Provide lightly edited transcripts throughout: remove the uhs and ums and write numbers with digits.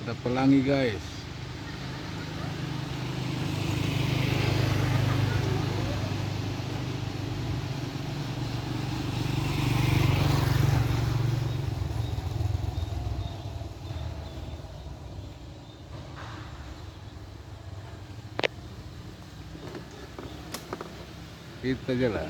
Ada pelangi guys. Kita jalan.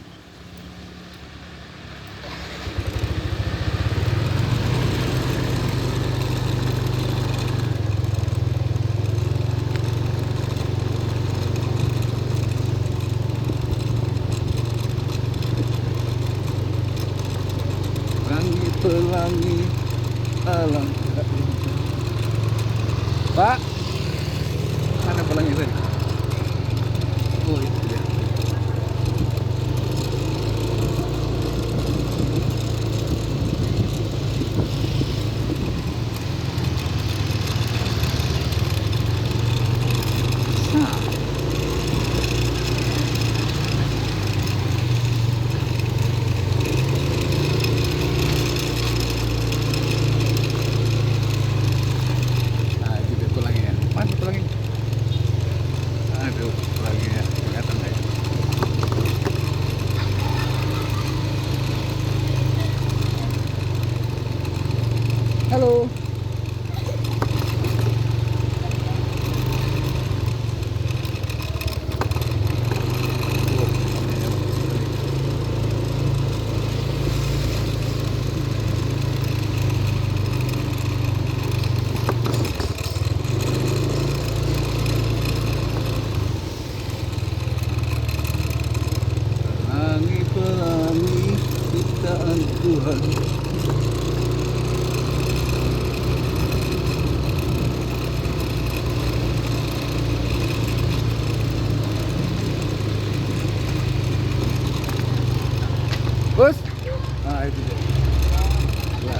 Pelangi alangkah indah. Pak, mana pelangi tadi? Oh itu dia. Nah itu pelanginya. Mana pelangi? Aduh, pelanginya kelihatan guys. Halo. Pelangi ciptaan Tuhan. Bos, nah itu dia. Ya.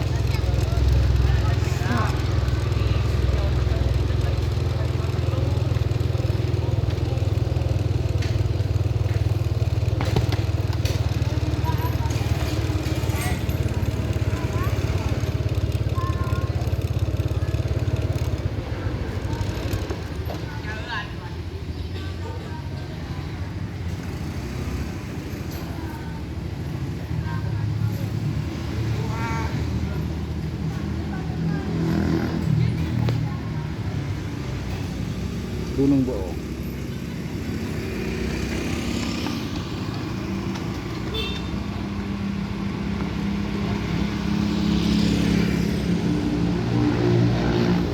Gunung Boong.